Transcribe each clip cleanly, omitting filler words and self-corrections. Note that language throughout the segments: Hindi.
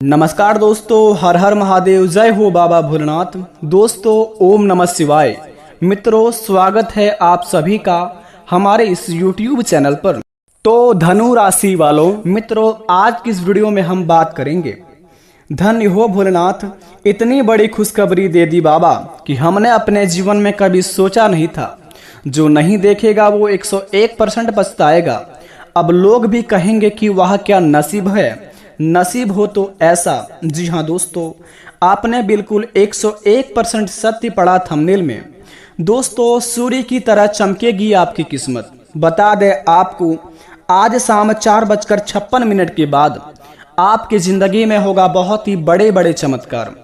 नमस्कार दोस्तों, हर हर महादेव, जय हो बाबा भोलेनाथ। दोस्तों, ओम नमः शिवाय। मित्रों, स्वागत है आप सभी का हमारे इस YouTube चैनल पर। तो धनु राशि वालों मित्रों, आज की इस वीडियो में हम बात करेंगे धन्य हो भोलेनाथ, इतनी बड़ी खुशखबरी दे दी बाबा कि हमने अपने जीवन में कभी सोचा नहीं था। जो नहीं देखेगा वो 101% पछताएगा। अब लोग भी कहेंगे कि वह क्या नसीब है, नसीब हो तो ऐसा। जी हाँ दोस्तों, आपने बिल्कुल 101% सत्य पढ़ा थंबनेल में। दोस्तों, सूर्य की तरह चमकेगी आपकी किस्मत। बता दें आपको, आज शाम 4:56 के बाद आपकी जिंदगी में होगा बहुत ही बड़े बड़े चमत्कार।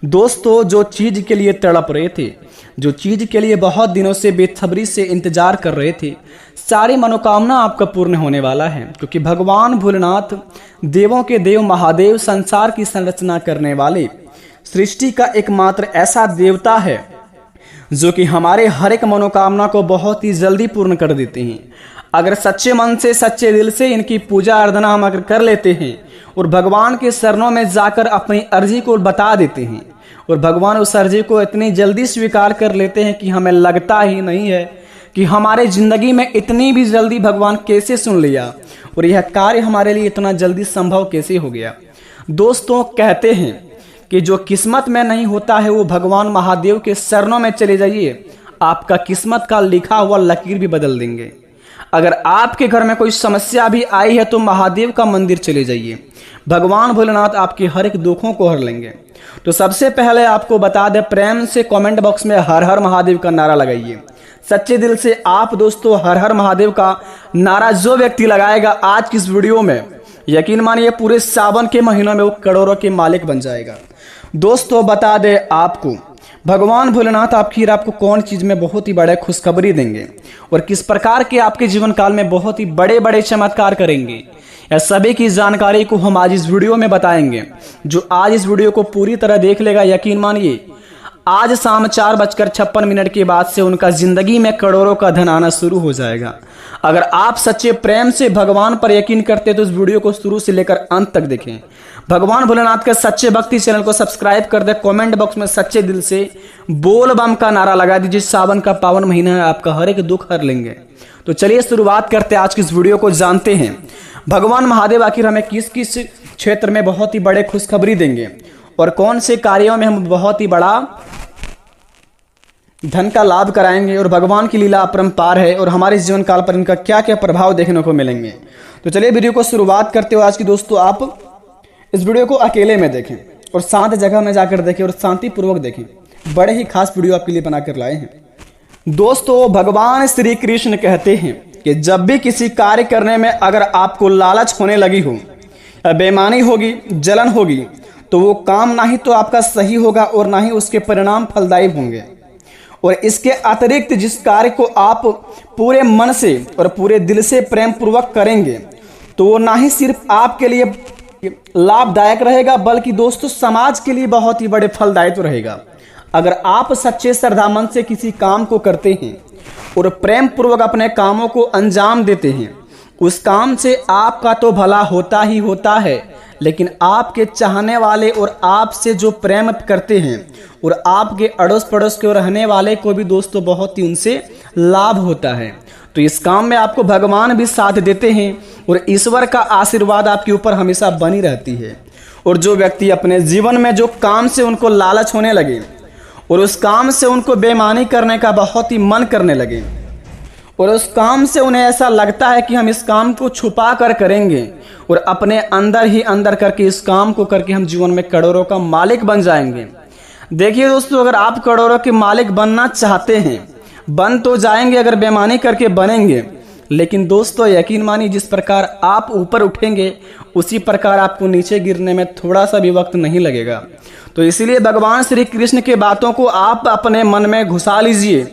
दोस्तों, जो चीज के लिए तड़प रहे थे, जो चीज के लिए बहुत दिनों से बेसब्री से इंतजार कर रहे थे, सारी मनोकामना आपका पूर्ण होने वाला है। क्योंकि भगवान भोलेनाथ देवों के देव महादेव, संसार की संरचना करने वाले, सृष्टि का एकमात्र ऐसा देवता है जो कि हमारे हर एक मनोकामना को बहुत ही जल्दी पूर्ण कर देते हैं। अगर सच्चे मन से, सच्चे दिल से इनकी पूजा आराधना हम अगर कर लेते हैं और भगवान के शरणों में जाकर अपनी अर्जी को बता देते हैं और भगवान उस अर्जी को इतनी जल्दी स्वीकार कर लेते हैं कि हमें लगता ही नहीं है कि हमारे जिंदगी में इतनी भी जल्दी भगवान कैसे सुन लिया और यह कार्य हमारे लिए इतना जल्दी संभव कैसे हो गया। दोस्तों, कहते हैं कि जो किस्मत में नहीं होता है वो भगवान महादेव के शरणों में चले जाइए, आपका किस्मत का लिखा हुआ लकीर भी बदल देंगे। अगर आपके घर में कोई समस्या भी आई है तो महादेव का मंदिर चले जाइए, भगवान भोलेनाथ आपके हर एक दुखों को हर लेंगे। तो सबसे पहले आपको बता दें, प्रेम से कमेंट बॉक्स में हर हर महादेव का नारा लगाइए। सच्चे दिल से आप दोस्तों हर हर महादेव का नारा जो व्यक्ति लगाएगा आज की इस वीडियो में, यकीन मानिए पूरे सावन के महीनों में वो करोड़ों के मालिक बन जाएगा। दोस्तों, बता दें आपको, भगवान भोलेनाथ आपको कौन चीज में बहुत ही बड़े खुशखबरी देंगे और किस प्रकार के आपके जीवन काल में बहुत ही बड़े बड़े चमत्कार करेंगे, यह सभी की जानकारी को हम आज इस वीडियो में बताएंगे। जो आज इस वीडियो को पूरी तरह देख लेगा, यकीन मानिए आज शाम 4:56 के बाद से उनका जिंदगी में करोड़ों का धन आना शुरू हो जाएगा। अगर आप सच्चे प्रेम से भगवान पर यकीन करते तो इस वीडियो को शुरू से लेकर अंत तक देखें। भगवान भोलेनाथ के सच्चे भक्ति चैनल को सब्सक्राइब कर दे। कमेंट बॉक्स में सच्चे दिल से बोल बम का नारा लगा दीजिए। सावन का पावन महीना है, आपका हर एक दुख हर लेंगे। तो चलिए शुरुआत करते हैं आज की इस वीडियो को, जानते हैं भगवान महादेव आखिर हमें किस किस क्षेत्र में बहुत ही बड़े खुशखबरी देंगे और कौन से कार्यों में हम बहुत ही बड़ा धन का लाभ कराएंगे और भगवान की लीला अपरंपार है और हमारे जीवन काल पर इनका क्या क्या प्रभाव देखने को मिलेंगे। तो चलिए वीडियो को शुरुआत करते हो आज की। दोस्तों, आप इस वीडियो को अकेले में देखें और शांत जगह में जाकर देखें और शांतिपूर्वक देखें। बड़े ही खास वीडियो आपके लिए बनाकर लाए हैं। दोस्तों, भगवान श्री कृष्ण कहते हैं कि जब भी किसी कार्य करने में अगर आपको लालच होने लगी हो या बेईमानी होगी, जलन होगी, तो वो काम ना ही तो आपका सही होगा और ना ही उसके परिणाम फलदायी होंगे। और इसके अतिरिक्त जिस कार्य को आप पूरे मन से और पूरे दिल से प्रेम पूर्वक करेंगे तो वो ना ही सिर्फ आपके लिए लाभदायक रहेगा बल्कि दोस्तों समाज के लिए बहुत ही बड़े फलदायी रहेगा। अगर आप सच्चे श्रद्धा मन से किसी काम को करते हैं और प्रेम पूर्वक अपने कामों को अंजाम देते हैं, उस काम से आपका तो भला होता ही होता है, लेकिन आपके चाहने वाले और आपसे जो प्रेम करते हैं और आपके अड़ोस पड़ोस के रहने वाले को भी दोस्तों बहुत ही उनसे लाभ होता है। तो इस काम में आपको भगवान भी साथ देते हैं और ईश्वर का आशीर्वाद आपके ऊपर हमेशा बनी रहती है। और जो व्यक्ति अपने जीवन में जो काम से उनको लालच होने लगे और उस काम से उनको बेईमानी करने का बहुत ही मन करने लगे और उस काम से उन्हें ऐसा लगता है कि हम इस काम को छुपा कर करेंगे और अपने अंदर ही अंदर करके इस काम को करके हम जीवन में करोड़ों का मालिक बन जाएंगे। देखिए दोस्तों, अगर आप करोड़ों के मालिक बनना चाहते हैं, बन तो जाएंगे, अगर बेईमानी करके बनेंगे, लेकिन दोस्तों यकीन मानिए जिस प्रकार आप ऊपर उठेंगे उसी प्रकार आपको नीचे गिरने में थोड़ा सा भी वक्त नहीं लगेगा। तो इसीलिए भगवान श्री कृष्ण के बातों को आप अपने मन में घुसा लीजिए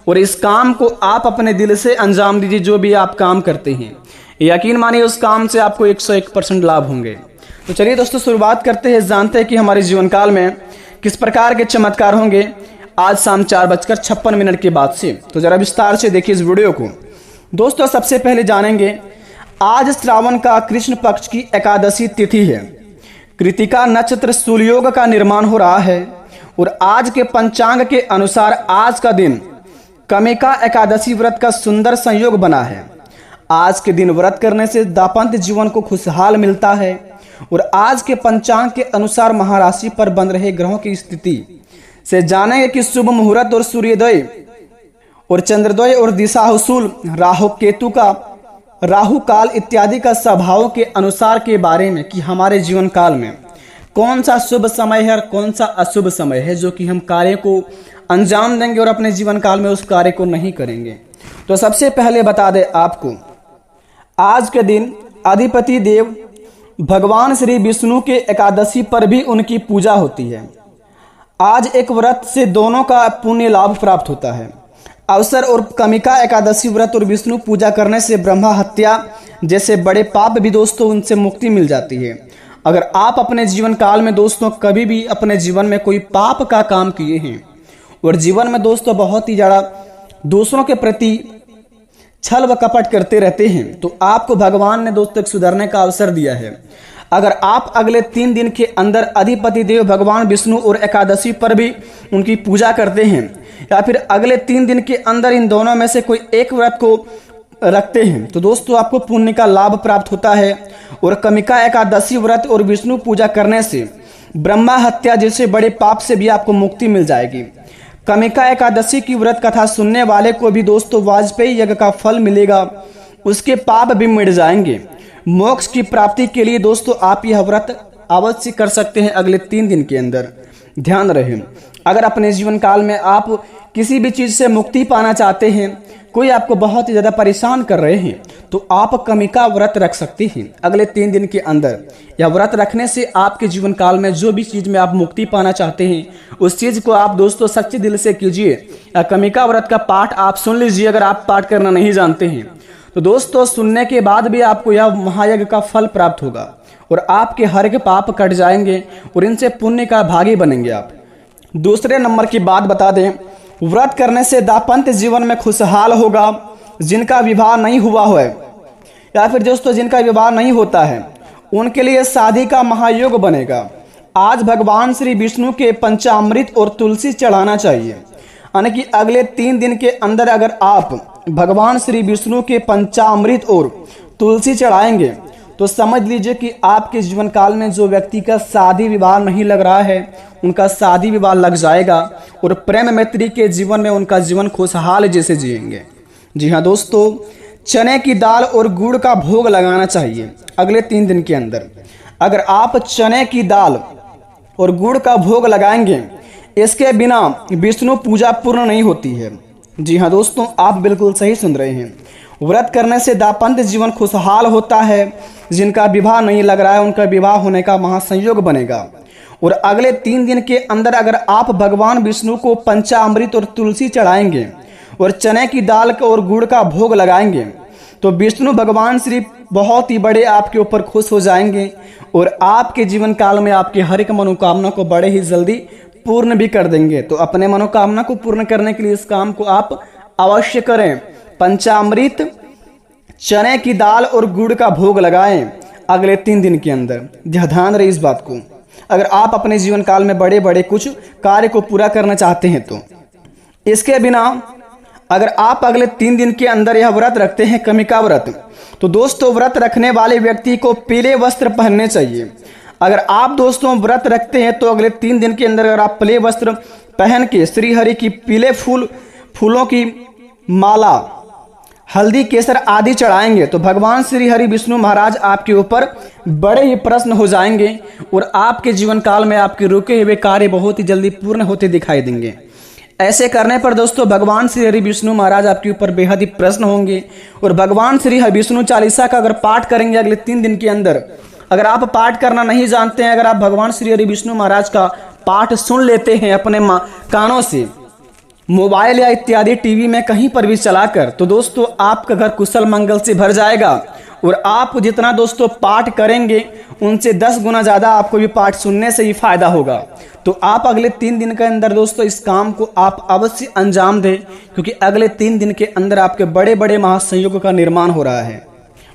और इस काम को आप अपने दिल से अंजाम दीजिए। जो भी आप काम करते हैं, यकीन मानिए उस काम से आपको 101% लाभ होंगे। तो चलिए दोस्तों शुरुआत करते हैं, जानते हैं कि हमारे जीवन काल में किस प्रकार के चमत्कार होंगे आज शाम 4:56 के बाद से। तो जरा विस्तार से देखिए इस वीडियो को। दोस्तों, सबसे पहले जानेंगे आज श्रावण का कृष्ण पक्ष की एकादशी तिथि है। कृतिका नक्षत्र सूर्योग का निर्माण हो रहा है और आज के पंचांग के अनुसार आज का दिन कमिका एकादशी व्रत का सुंदर संयोग बना है। आज के दिन व्रत करने से दाम्पत्य जीवन को खुशहाल मिलता है और आज के पंचांग के अनुसार महाराशि पर बन रहे ग्रहों की स्थिति से जानेंगे कि शुभ मुहूर्त और सूर्योदय और चंद्रोदय और दिशाहुसूल राहु काल इत्यादि का स्वभाव के अनुसार के बारे में कि हमारे जीवन काल में कौन सा शुभ समय है और कौन सा अशुभ समय है जो कि हम कार्य को अंजाम देंगे और अपने जीवन काल में उस कार्य को नहीं करेंगे। तो सबसे पहले बता दें आपको, आज के दिन अधिपति देव भगवान श्री विष्णु के एकादशी पर भी उनकी पूजा होती है। आज एक व्रत से दोनों का पुण्य लाभ प्राप्त होता है। अवसर और कमिका एकादशी व्रत और विष्णु पूजा करने से ब्रह्मा हत्या जैसे बड़े पाप भी दोस्तों उनसे मुक्ति मिल जाती है। अगर आप अपने जीवन काल में दोस्तों कभी भी अपने जीवन में कोई पाप का काम किए हैं और जीवन में दोस्तों बहुत ही ज़्यादा दूसरों के प्रति छल व कपट करते रहते हैं तो आपको भगवान ने दोस्तों सुधरने का अवसर दिया है। अगर आप अगले 3 दिन के अंदर अधिपति देव भगवान विष्णु और एकादशी पर भी उनकी पूजा करते हैं या फिर अगले 3 दिन के अंदर इन दोनों में से कोई एक व्रत को रखते हैं तो दोस्तों आपको पुण्य का लाभ प्राप्त होता है। और कमिका एकादशी व्रत और विष्णु पूजा करने से ब्रह्मा हत्या जैसे बड़े पाप से भी आपको मुक्ति मिल जाएगी। कमिका एकादशी की व्रत कथा सुनने वाले को भी दोस्तों वाजपेयी यज्ञ का फल मिलेगा, उसके पाप भी मिट जाएंगे। मोक्ष की प्राप्ति के लिए दोस्तों आप यह व्रत अवश्य कर सकते हैं अगले 3 दिन के अंदर। ध्यान रहे, अगर अपने जीवन काल में आप किसी भी चीज़ से मुक्ति पाना चाहते हैं, कोई आपको बहुत ही ज़्यादा परेशान कर रहे हैं तो आप कमिका व्रत रख सकते हैं अगले 3 दिन के अंदर। यह व्रत रखने से आपके जीवन काल में जो भी चीज़ में आप मुक्ति पाना चाहते हैं उस चीज़ को आप दोस्तों सच्चे दिल से कीजिए। कमिका व्रत का पाठ आप सुन लीजिए अगर आप पाठ करना नहीं जानते हैं तो दोस्तों सुनने के बाद भी आपको यह महायज्ञ का फल प्राप्त होगा और आपके हर एक पाप कट जाएंगे और इनसे पुण्य का भागी बनेंगे आप। दूसरे नंबर की बात बता दें, व्रत करने से दाम्पत्य जीवन में खुशहाल होगा। जिनका विवाह नहीं हुआ है या फिर दोस्तों जिनका विवाह नहीं होता है उनके लिए शादी का महायोग बनेगा। आज भगवान श्री विष्णु के पंचामृत और तुलसी चढ़ाना चाहिए, यानी कि अगले 3 दिन के अंदर अगर आप भगवान श्री विष्णु के पंचामृत और तुलसी चढ़ाएंगे तो समझ लीजिए कि आपके जीवन काल में जो व्यक्ति का शादी विवाह नहीं लग रहा है उनका शादी विवाह लग जाएगा और प्रेम मैत्री के जीवन में उनका जीवन खुशहाल जैसे जिएंगे। जी हाँ दोस्तों, चने की दाल और गुड़ का भोग लगाना चाहिए अगले 3 दिन के अंदर। अगर आप चने की दाल और गुड़ का भोग लगाएंगे इसके बिना विष्णु पूजा पूर्ण नहीं होती है। जी हाँ दोस्तों, आप बिल्कुल सही सुन रहे हैं। व्रत करने से दाम्पत्य जीवन खुशहाल होता है। जिनका विवाह नहीं लग रहा है उनका विवाह होने का महासंयोग बनेगा। और अगले 3 दिन के अंदर अगर आप भगवान विष्णु को पंचामृत और तुलसी चढ़ाएंगे और चने की दाल और गुड़ का भोग लगाएंगे तो विष्णु भगवान श्री बहुत ही बड़े आपके ऊपर खुश हो जाएंगे और आपके जीवन काल में आपकी हर एक मनोकामना को बड़े ही जल्दी पूर्ण भी कर देंगे। तो अपने मनोकामना को पूर्ण करने के लिए इस काम को आप अवश्य करें। पंचामृत, चने की दाल और गुड़ का भोग लगाएं अगले 3 दिन के अंदर। ध्यान रहे इस बात को। अगर आप अपने जीवन काल में बड़े बड़े कुछ कार्य को पूरा करना चाहते हैं तो इसके बिना अगर आप अगले 3 दिन के अंदर यह व्रत रखते हैं कमिका व्रत तो दोस्तों व्रत रखने वाले व्यक्ति को पीले वस्त्र पहनने चाहिए। अगर आप दोस्तों व्रत रखते हैं तो अगले 3 दिन के अंदर अगर आप पीले वस्त्र पहन के श्री हरि की पीले फूलों की माला, हल्दी, केसर आदि चढ़ाएंगे तो भगवान श्री हरि विष्णु महाराज आपके ऊपर बड़े ही प्रसन्न हो जाएंगे और आपके जीवन काल में आपके रुके हुए कार्य बहुत ही जल्दी पूर्ण होते दिखाई देंगे। ऐसे करने पर दोस्तों भगवान श्री हरि विष्णु महाराज आपके ऊपर बेहद ही प्रसन्न होंगे और भगवान श्री हरि विष्णु चालीसा का अगर पाठ करेंगे अगले 3 दिन के अंदर, अगर आप पाठ करना नहीं जानते हैं, अगर आप भगवान श्री हरि विष्णु महाराज का पाठ सुन लेते हैं अपने कानों से, मोबाइल या इत्यादि टीवी में कहीं पर भी चलाकर, तो दोस्तों आपका घर कुशल मंगल से भर जाएगा और आप जितना दोस्तों पाठ करेंगे उनसे 10 गुना ज़्यादा आपको भी पाठ सुनने से ही फायदा होगा। तो आप अगले 3 दिन के अंदर दोस्तों इस काम को आप अवश्य अंजाम दें, क्योंकि अगले 3 दिन के अंदर आपके बड़े बड़े महासंयोग का निर्माण हो रहा है।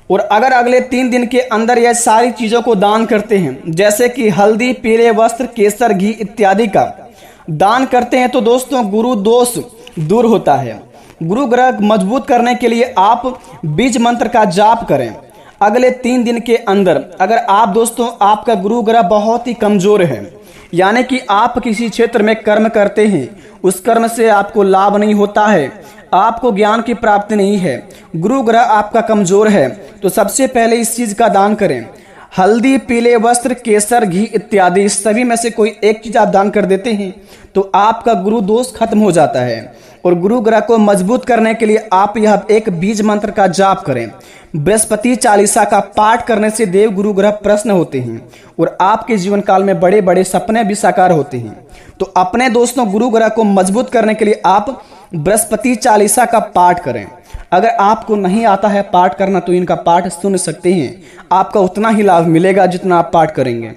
और अगर अगले 3 दिन के अंदर यह सारी चीज़ों को दान करते हैं, जैसे कि हल्दी, पीले वस्त्र, केसर, घी इत्यादि का दान करते हैं, तो दोस्तों गुरु दोष दूर होता है। गुरु ग्रह मजबूत करने के लिए आप बीज मंत्र का जाप करें। अगले 3 दिन के अंदर अगर आप दोस्तों आपका गुरु ग्रह बहुत ही कमजोर है, यानी कि आप किसी क्षेत्र में कर्म करते हैं, उस कर्म से आपको लाभ नहीं होता है, आपको ज्ञान की प्राप्ति नहीं है, गुरु ग्रह आपका कमजोर है, तो सबसे पहले इस चीज का दान करें। हल्दी, पीले वस्त्र, केसर, घी इत्यादि सभी में से कोई एक चीज आप दान कर देते हैं तो आपका गुरु दोष खत्म हो जाता है। और गुरु ग्रह को मजबूत करने के लिए आप यह एक बीज मंत्र का जाप करें। बृहस्पति चालीसा का पाठ करने से देव गुरु ग्रह प्रसन्न होते हैं और आपके जीवन काल में बड़े बड़े सपने भी साकार होते हैं। तो अपने दोस्तों गुरु ग्रह को मजबूत करने के लिए आप बृहस्पति चालीसा का पाठ करें। अगर आपको नहीं आता है पाठ करना तो इनका पाठ सुन सकते हैं, आपका उतना ही लाभ मिलेगा जितना आप पाठ करेंगे।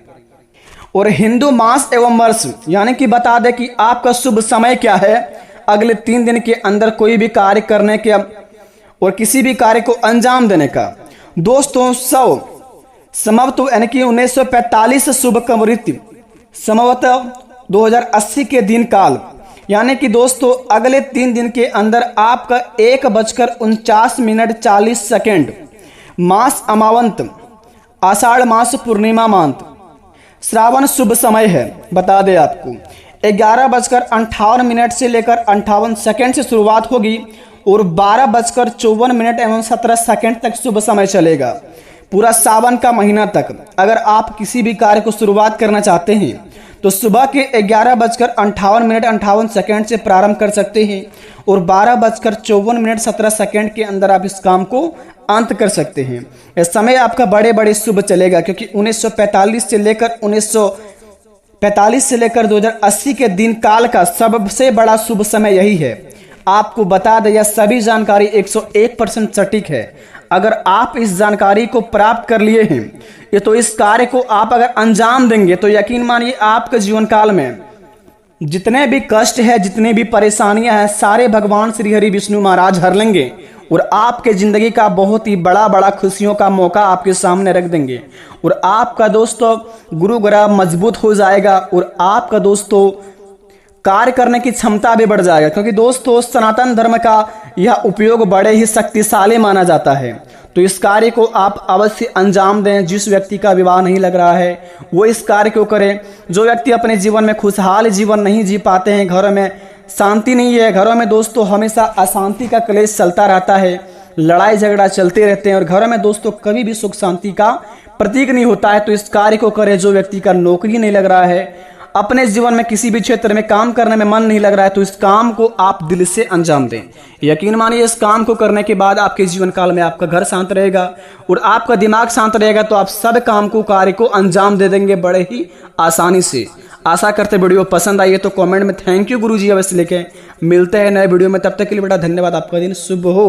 और हिंदू मास एवं वर्ष यानी कि बता दें कि आपका शुभ समय क्या है अगले 3 दिन के अंदर कोई भी कार्य करने के और किसी भी कार्य को अंजाम देने का। दोस्तों संभवतः यानी कि 1945 शुभ कमृत संभवतः 2080 के दिन काल, यानी कि दोस्तों अगले 3 दिन के अंदर आपका 1:49:40 मास अमावंत, आषाढ़ मास पूर्णिमा मांत, श्रावण शुभ समय है। बता दें आपको 11:58 से लेकर 58 से शुरुआत होगी और 12:54 तक शुभ समय चलेगा, पूरा सावन का महीना तक। अगर आप किसी भी कार्य को शुरुआत करना चाहते हैं तो सुबह के 11:58 से प्रारंभ कर सकते हैं और 12:54 के अंदर आप इस काम को अंत कर सकते हैं। यह समय आपका बड़े बड़े शुभ चलेगा, क्योंकि 1945 से लेकर 2080 के दिन काल का सबसे बड़ा शुभ समय यही है। आपको बता दें यह सभी जानकारी 101% सटीक है। अगर आप इस जानकारी को प्राप्त कर लिए हैं ये तो इस कार्य को आप अगर अंजाम देंगे तो यकीन मानिए आपके जीवन काल में जितने भी कष्ट है, जितनी भी परेशानियां हैं, सारे भगवान श्री हरि विष्णु महाराज हर लेंगे और आपके जिंदगी का बहुत ही बड़ा खुशियों का मौका आपके सामने रख देंगे। और आपका दोस्तों गुरु ग्रह मजबूत हो जाएगा और आपका दोस्तों कार्य करने की क्षमता भी बढ़ जाएगा, क्योंकि दोस्तों सनातन धर्म का यह उपयोग बड़े ही शक्तिशाली माना जाता है। तो इस कार्य को आप अवश्य अंजाम दें। जिस व्यक्ति का विवाह नहीं लग रहा है वो इस कार्य को करें। जो व्यक्ति अपने जीवन में खुशहाल जीवन नहीं जी पाते हैं, घरों में शांति नहीं है, घरों में दोस्तों हमेशा अशांति का क्लेश चलता रहता है, लड़ाई झगड़ा चलते रहते हैं और घरों में दोस्तों कभी भी सुख शांति का प्रतीक नहीं होता है, तो इस कार्य को करें। जो व्यक्ति का नौकरी नहीं लग रहा है, अपने जीवन में किसी भी क्षेत्र में काम करने में मन नहीं लग रहा है, तो इस काम को आप दिल से अंजाम दें। यकीन मानिए इस काम को करने के बाद आपके जीवन काल में आपका घर शांत रहेगा और आपका दिमाग शांत रहेगा, तो आप सब काम को कार्य को अंजाम दे देंगे बड़े ही आसानी से। आशा करते वीडियो पसंद आई है तो कमेंट में थैंक यू गुरुजी अवश्य लिखें। मिलते हैं नए वीडियो में, तब तक के लिए बेटा धन्यवाद। आपका दिन शुभ हो।